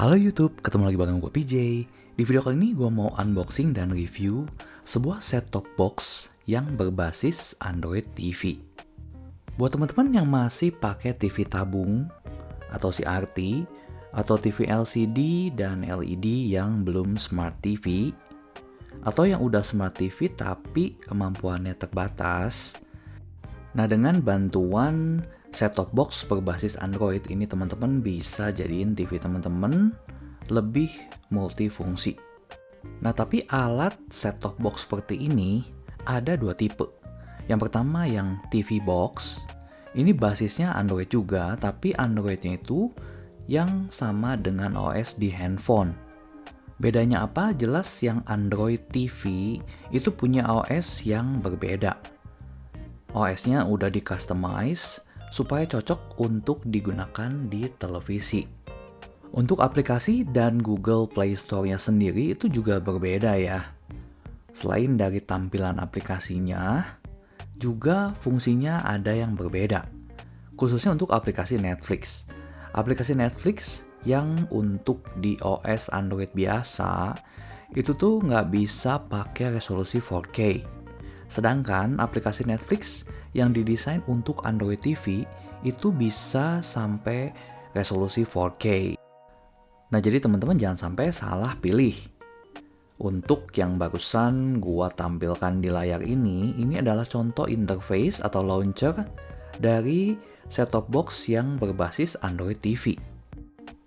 Halo YouTube, ketemu lagi bareng gue PJ. Di video kali ini gue mau unboxing dan review sebuah set-top box yang berbasis Android TV. Buat teman-teman yang masih pakai TV tabung atau CRT atau TV LCD dan LED yang belum Smart TV, atau yang udah Smart TV tapi kemampuannya terbatas. Nah, dengan bantuan set-top box berbasis Android ini teman-teman bisa jadiin TV teman-teman lebih multifungsi. Nah, tapi alat set-top box seperti ini ada dua tipe. Yang pertama yang TV box, ini basisnya Android juga, tapi Androidnya itu yang sama dengan OS di handphone. Bedanya apa? Jelas yang Android TV itu punya OS yang berbeda. OS-nya udah di-customize supaya cocok untuk digunakan di televisi. Untuk aplikasi dan Google Play Store-nya sendiri itu juga berbeda ya. Selain dari tampilan aplikasinya, juga fungsinya ada yang berbeda. Khususnya untuk aplikasi Netflix. Aplikasi Netflix yang untuk di OS Android biasa, itu tuh nggak bisa pakai resolusi 4K. Sedangkan aplikasi Netflix yang didesain untuk Android TV itu bisa sampai resolusi 4K. Nah, jadi teman-teman jangan sampai salah pilih. Untuk yang barusan gua tampilkan di layar ini adalah contoh interface atau launcher dari set-top box yang berbasis Android TV.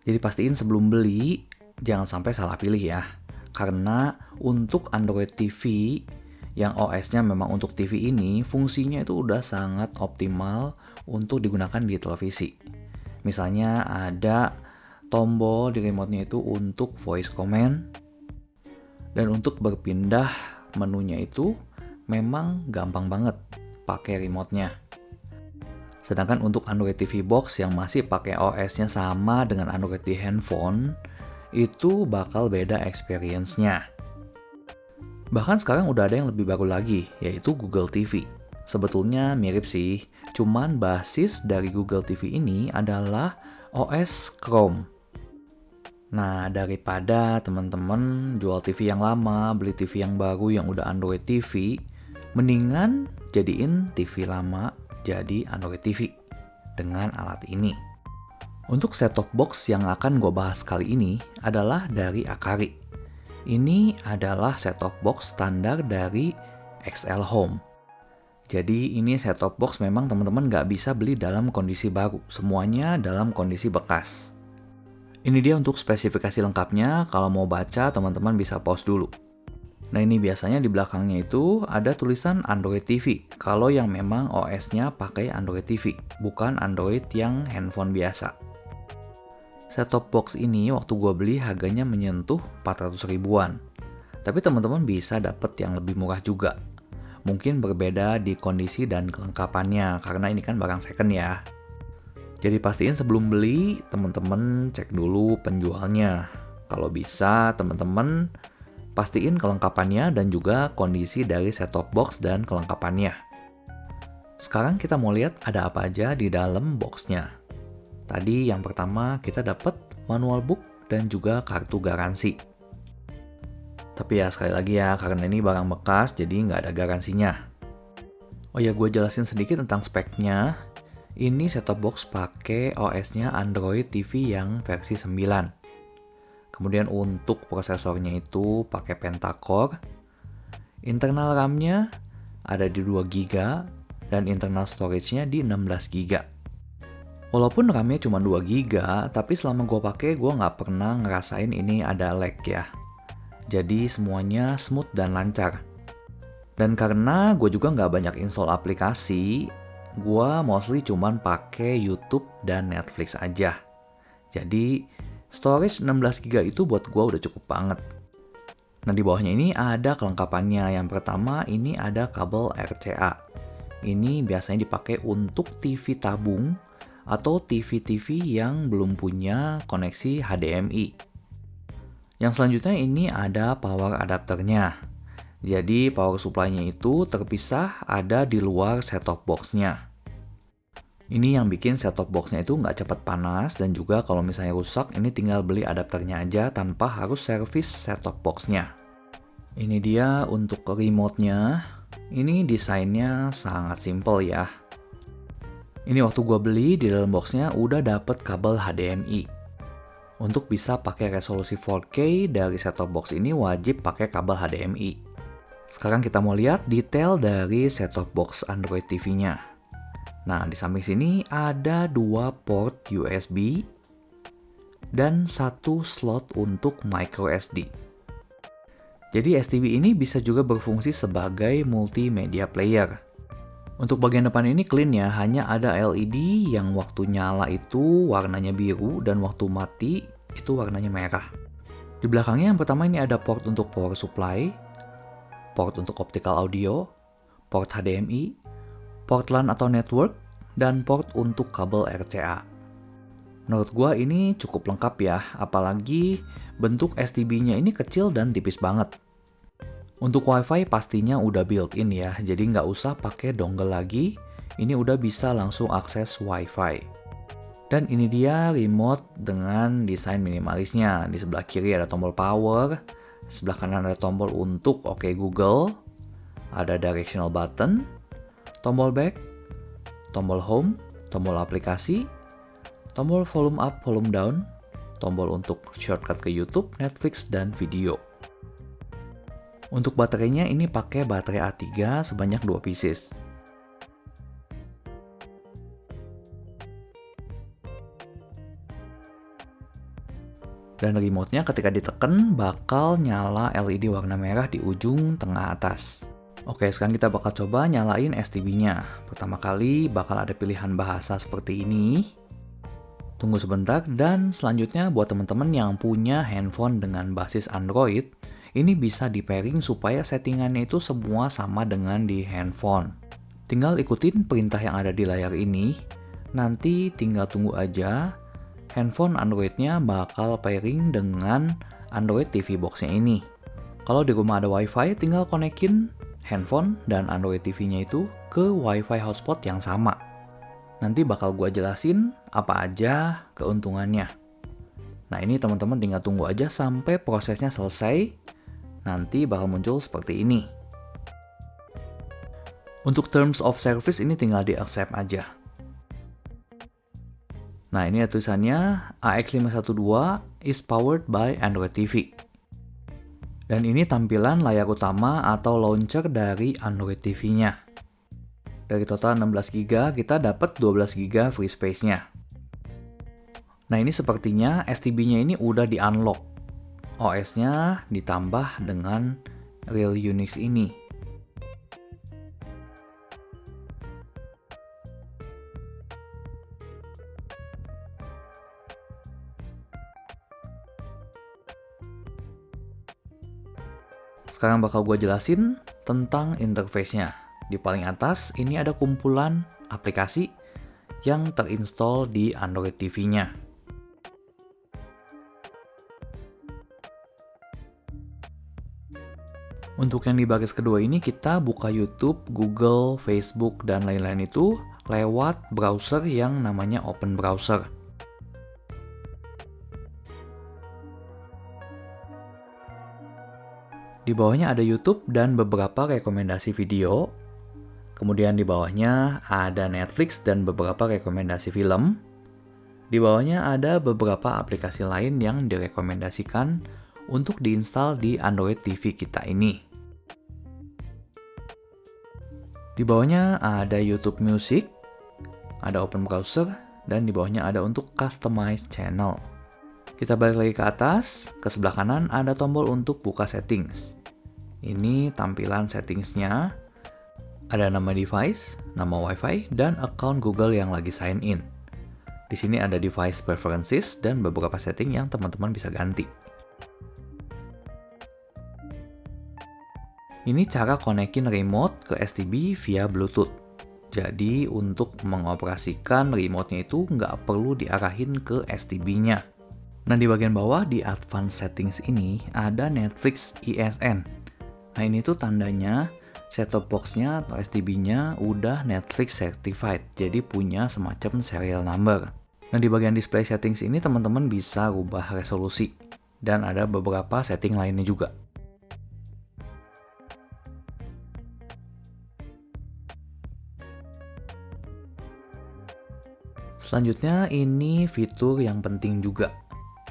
Jadi pastiin sebelum beli jangan sampai salah pilih ya. Karena untuk Android TV yang OS-nya memang untuk TV ini, fungsinya itu udah sangat optimal untuk digunakan di televisi. Misalnya ada tombol di remote-nya itu untuk voice command, dan untuk berpindah menunya itu memang gampang banget pakai remote-nya. Sedangkan untuk Android TV Box yang masih pakai OS-nya sama dengan Android di handphone, itu bakal beda experience-nya. Bahkan sekarang udah ada yang lebih baru lagi, yaitu Google TV. Sebetulnya mirip sih, cuman basis dari Google TV ini adalah OS Chrome. Nah, daripada teman-teman jual TV yang lama, beli TV yang baru yang udah Android TV, mendingan jadiin TV lama jadi Android TV dengan alat ini. Untuk set-top box yang akan gue bahas kali ini adalah dari Akari. Ini adalah set-top box standar dari XL Home. Jadi ini set-top box memang teman-teman nggak bisa beli dalam kondisi baru. Semuanya dalam kondisi bekas. Ini dia untuk spesifikasi lengkapnya. Kalau mau baca teman-teman bisa pause dulu. Nah, ini biasanya di belakangnya itu ada tulisan Android TV. Kalau yang memang OS-nya pakai Android TV, bukan Android yang handphone biasa. Set-top box ini waktu gue beli harganya menyentuh 400 ribuan. Tapi teman-teman bisa dapet yang lebih murah juga. Mungkin berbeda di kondisi dan kelengkapannya, karena ini kan barang second ya. Jadi pastiin sebelum beli, teman-teman cek dulu penjualnya. Kalau bisa, teman-teman pastiin kelengkapannya dan juga kondisi dari set-top box dan kelengkapannya. Sekarang kita mau lihat ada apa aja di dalam boxnya. Tadi yang pertama kita dapat manual book dan juga kartu garansi. Tapi ya sekali lagi ya, karena ini barang bekas jadi nggak ada garansinya. Oh ya, gue jelasin sedikit tentang speknya. Ini set-top box pakai OS-nya Android TV yang versi 9. Kemudian untuk prosesornya itu pakai pentacore. Internal RAM-nya ada di 2 GB dan internal storage-nya di 16 GB. Walaupun RAM-nya cuma 2 GB, tapi selama gue pakai gue nggak pernah ngerasain ini ada lag ya. Jadi semuanya smooth dan lancar. Dan karena gue juga nggak banyak install aplikasi, gue mostly cuman pakai YouTube dan Netflix aja. Jadi storage 16 GB itu buat gue udah cukup banget. Nah, di bawahnya ini ada kelengkapannya. Yang pertama ini ada kabel RCA. Ini biasanya dipakai untuk TV tabung atau TV-TV yang belum punya koneksi HDMI. Yang selanjutnya ini ada power adapternya. Jadi power supply-nya itu terpisah ada di luar set-top box-nya. Ini yang bikin set-top box-nya itu nggak cepat panas, dan juga kalau misalnya rusak, ini tinggal beli adapternya aja tanpa harus servis set-top box-nya. Ini dia untuk remote-nya. Ini desainnya sangat simple ya. Ini waktu gua beli, di dalam box-nya udah dapet kabel HDMI. Untuk bisa pakai resolusi 4K dari set-top box ini wajib pakai kabel HDMI. Sekarang kita mau lihat detail dari set-top box Android TV-nya. Nah, di samping sini ada 2 port USB dan 1 slot untuk micro SD. Jadi STB ini bisa juga berfungsi sebagai multimedia player. Untuk bagian depan ini clean ya, hanya ada LED yang waktu nyala itu warnanya biru dan waktu mati itu warnanya merah. Di belakangnya yang pertama ini ada port untuk power supply, port untuk optical audio, port HDMI, port LAN atau network, dan port untuk kabel RCA. Menurut gua ini cukup lengkap ya, apalagi bentuk STB-nya ini kecil dan tipis banget. Untuk WiFi pastinya udah built-in ya, jadi nggak usah pakai dongle lagi, ini udah bisa langsung akses WiFi. Dan ini dia remote dengan desain minimalisnya. Di sebelah kiri ada tombol power, sebelah kanan ada tombol untuk OK Google, ada directional button, tombol back, tombol home, tombol aplikasi, tombol volume up, volume down, tombol untuk shortcut ke YouTube, Netflix, dan video. Untuk baterainya ini pakai baterai A3 sebanyak 2 pieces. Dan remote-nya ketika ditekan bakal nyala LED warna merah di ujung tengah atas. Oke, sekarang kita bakal coba nyalain STB-nya. Pertama kali bakal ada pilihan bahasa seperti ini. Tunggu sebentar, dan selanjutnya buat teman-teman yang punya handphone dengan basis Android, ini bisa di pairing supaya settingannya itu semua sama dengan di handphone. Tinggal ikutin perintah yang ada di layar ini, nanti tinggal tunggu aja, handphone Android-nya bakal pairing dengan Android TV box-nya ini. Kalau di rumah ada WiFi, tinggal konekin handphone dan Android TV-nya itu ke WiFi hotspot yang sama. Nanti bakal gua jelasin apa aja keuntungannya. Nah, ini teman-teman tinggal tunggu aja sampai prosesnya selesai. Nanti bakal muncul seperti ini. Untuk terms of service ini tinggal di accept aja. Nah, ini ada tulisannya AX512 is powered by Android TV. Dan ini tampilan layar utama atau launcher dari Android TV-nya. Dari total 16GB, kita dapat 12GB free space-nya. Nah, ini sepertinya STB-nya ini udah di-unlock. OS-nya ditambah dengan Real Unix ini. Sekarang bakal gue jelasin tentang interface-nya. Di paling atas ini ada kumpulan aplikasi yang terinstall di Android TV-nya. Untuk yang di baris kedua ini kita buka YouTube, Google, Facebook, dan lain-lain itu lewat browser yang namanya Open Browser. Di bawahnya ada YouTube dan beberapa rekomendasi video. Kemudian di bawahnya ada Netflix dan beberapa rekomendasi film. Di bawahnya ada beberapa aplikasi lain yang direkomendasikan untuk diinstal di Android TV kita ini. Di bawahnya ada YouTube Music, ada Open Browser, dan di bawahnya ada untuk Customize Channel. Kita balik lagi ke atas, ke sebelah kanan ada tombol untuk buka settings. Ini tampilan settingsnya, ada nama device, nama WiFi, dan account Google yang lagi sign in. Di sini ada device preferences dan beberapa setting yang teman-teman bisa ganti. Ini cara konekin remote ke STB via Bluetooth. Jadi untuk mengoperasikan remote-nya itu nggak perlu diarahin ke STB-nya. Nah, di bagian bawah di Advanced Settings ini ada Netflix ISN. Nah, ini tuh tandanya Set-top box-nya atau STB-nya udah Netflix certified, jadi punya semacam serial number. Nah, di bagian display settings ini teman-teman bisa rubah resolusi, dan ada beberapa setting lainnya juga. Selanjutnya ini fitur yang penting juga,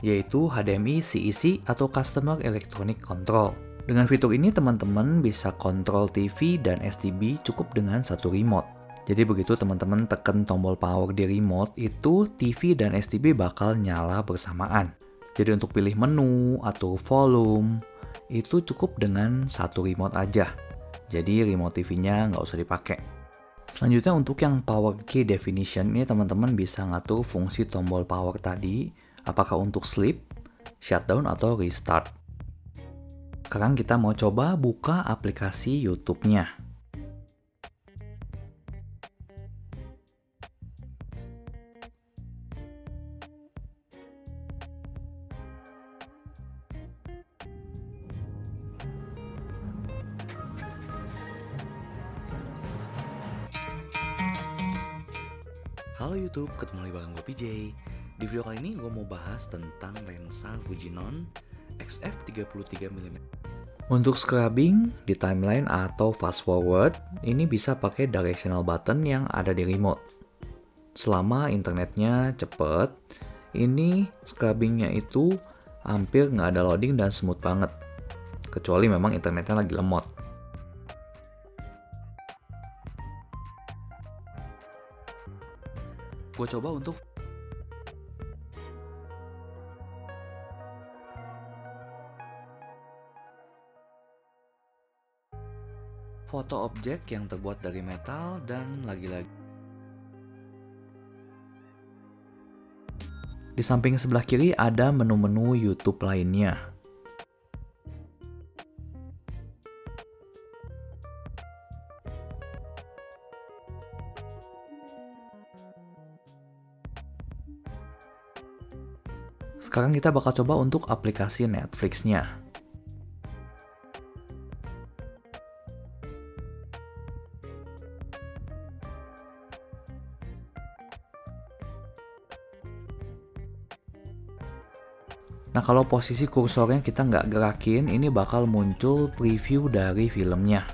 yaitu HDMI CEC atau Customer Electronic Control. Dengan fitur ini teman-teman bisa kontrol TV dan STB cukup dengan satu remote. Jadi begitu teman-teman tekan tombol power di remote, itu TV dan STB bakal nyala bersamaan. Jadi untuk pilih menu atau volume, itu cukup dengan satu remote aja. Jadi remote TV-nya nggak usah dipakai. Selanjutnya untuk yang power key definition ini teman-teman bisa ngatur fungsi tombol power tadi, apakah untuk sleep, shutdown, atau restart. Sekarang kita mau coba buka aplikasi YouTube-nya. Halo YouTube, ketemu lagi bareng gue PJ. Di video kali ini gue mau bahas tentang lensa Fujinon XF33mm. Untuk scrubbing di timeline atau fast forward, ini bisa pakai directional button yang ada di remote. Selama internetnya cepet, ini scrubbingnya itu hampir nggak ada loading dan smooth banget. Kecuali memang internetnya lagi lemot. Gue coba untuk foto objek yang terbuat dari metal dan lagi-lagi. Di samping sebelah kiri ada menu-menu YouTube lainnya. Sekarang kita bakal coba untuk aplikasi Netflix-nya. Nah, kalau posisi kursornya kita nggak gerakin, ini bakal muncul preview dari filmnya.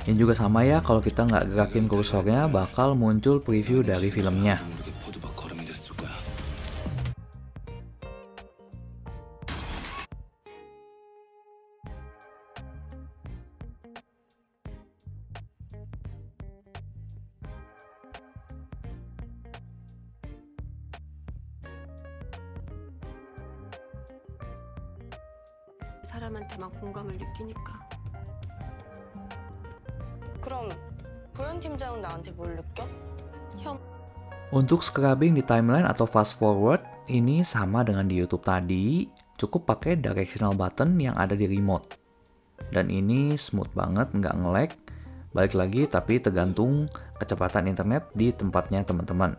Ini juga sama ya, kalau kita nggak gerakin kursornya, bakal muncul preview dari filmnya. 사람한테만 공감을 느끼니까. 그럼 보현 팀장은 나한테 뭘 느껴? 형. Untuk scrubbing di timeline atau fast forward, ini sama dengan di YouTube tadi, cukup pakai directional button yang ada di remote. Dan ini smooth banget, nggak nge-lag. Balik lagi, tapi tergantung kecepatan internet di tempatnya teman-teman.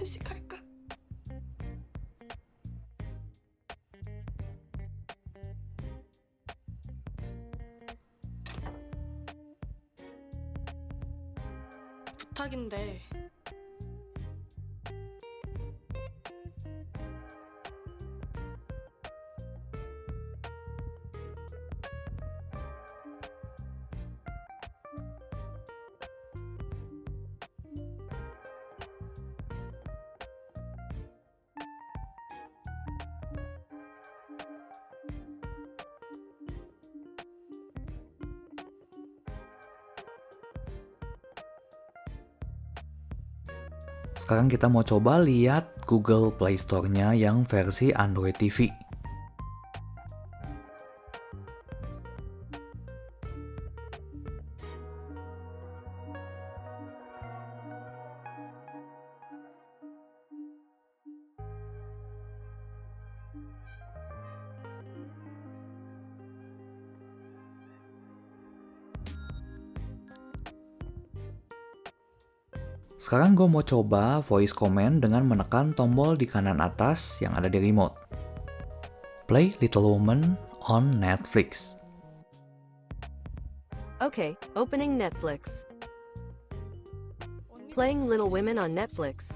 단식할까? 부탁인데 Sekarang kita mau coba lihat Google Play Store-nya yang versi Android TV. Sekarang gue mau coba voice command dengan menekan tombol di kanan atas yang ada di remote. Play Little Woman on Netflix. Okay, opening Netflix. Playing Little Women on Netflix.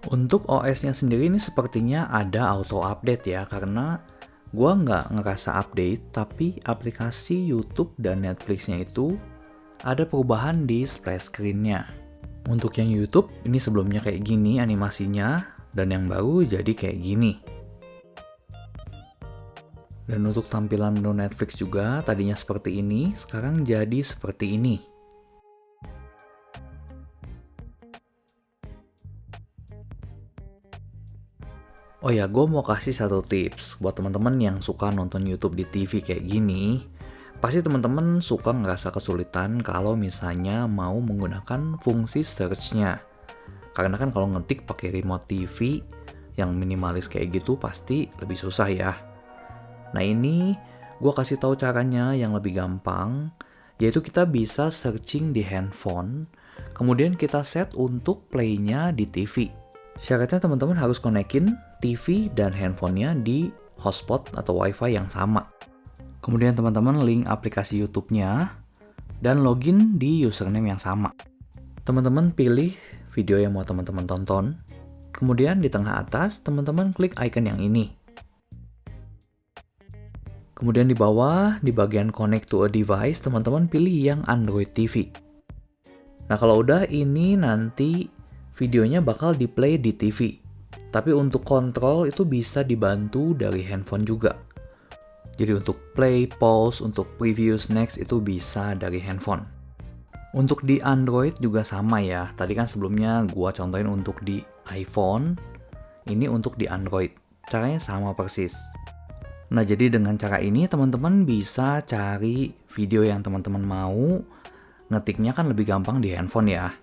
Untuk OS-nya sendiri ini sepertinya ada auto update ya, karena gua nggak ngerasa update, tapi aplikasi YouTube dan Netflix-nya itu ada perubahan di splash screen-nya. Untuk yang YouTube, ini sebelumnya kayak gini animasinya, dan yang baru jadi kayak gini. Dan untuk tampilan menu Netflix juga, tadinya seperti ini, sekarang jadi seperti ini. Oh ya, gue mau kasih satu tips buat teman-teman yang suka nonton YouTube di TV kayak gini. Pasti teman-teman suka ngerasa kesulitan kalau misalnya mau menggunakan fungsi search-nya. Karena kan kalau ngetik pakai remote TV yang minimalis kayak gitu pasti lebih susah ya. Nah ini gue kasih tahu caranya yang lebih gampang, yaitu kita bisa searching di handphone, kemudian kita set untuk play-nya di TV. Syaratnya teman-teman harus konekin TV dan handphonenya di hotspot atau wifi yang sama. Kemudian teman-teman link aplikasi YouTube-nya dan login di username yang sama. Teman-teman pilih video yang mau teman-teman tonton. Kemudian di tengah atas teman-teman klik icon yang ini. Kemudian di bawah di bagian connect to a device teman-teman pilih yang Android TV. Nah kalau udah ini nanti videonya bakal di-play di TV. Tapi untuk kontrol itu bisa dibantu dari handphone juga. Jadi untuk play, pause, untuk preview, next itu bisa dari handphone. Untuk di Android juga sama ya. Tadi kan sebelumnya gua contohin untuk di iPhone. Ini untuk di Android. Caranya sama persis. Nah jadi dengan cara ini teman-teman bisa cari video yang teman-teman mau. Ngetiknya kan lebih gampang di handphone ya.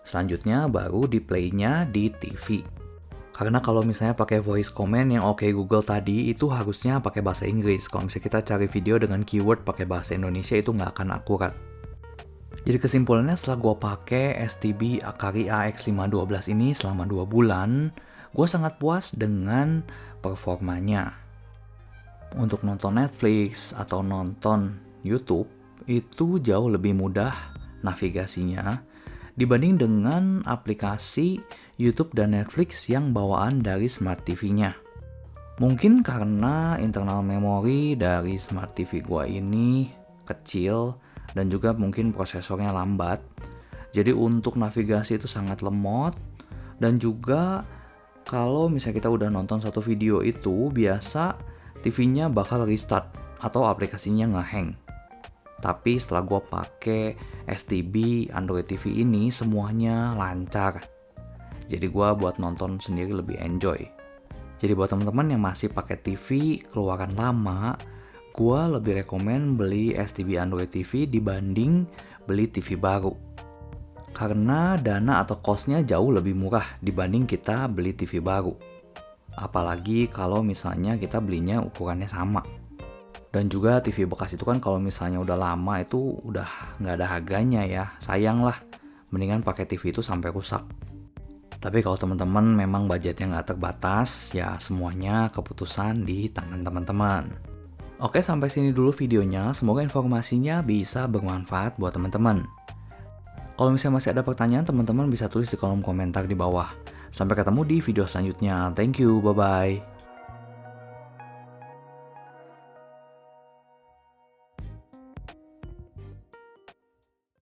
Selanjutnya baru di play-nya di TV. Karena kalau misalnya pakai voice command yang OK Google tadi itu harusnya pakai bahasa Inggris. Kalau misalnya kita cari video dengan keyword pakai bahasa Indonesia itu nggak akan akurat. Jadi kesimpulannya setelah gue pakai STB Akari AX512 ini selama 2 bulan, gue sangat puas dengan performanya. Untuk nonton Netflix atau nonton YouTube itu jauh lebih mudah navigasinya dibanding dengan aplikasi YouTube dan Netflix yang bawaan dari Smart TV-nya. Mungkin karena internal memori dari Smart TV gua ini kecil dan juga mungkin prosesornya lambat. Jadi untuk navigasi itu sangat lemot dan juga kalau misalnya kita udah nonton satu video itu biasa TV-nya bakal restart atau aplikasinya nge-hang. Tapi setelah gue pakai STB Android TV ini semuanya lancar. Jadi gue buat nonton sendiri lebih enjoy. Jadi buat teman-teman yang masih pakai TV keluaran lama, gue lebih rekomen beli STB Android TV dibanding beli TV baru. Karena dana atau cost-nya jauh lebih murah dibanding kita beli TV baru. Apalagi kalau misalnya kita belinya ukurannya sama. Dan juga TV bekas itu kan kalau misalnya udah lama itu udah nggak ada harganya ya. Sayang lah, mendingan pakai TV itu sampai rusak. Tapi kalau teman-teman memang budgetnya nggak terbatas, ya semuanya keputusan di tangan teman-teman. Oke, sampai sini dulu videonya. Semoga informasinya bisa bermanfaat buat teman-teman. Kalau misalnya masih ada pertanyaan, teman-teman bisa tulis di kolom komentar di bawah. Sampai ketemu di video selanjutnya. Thank you, bye-bye.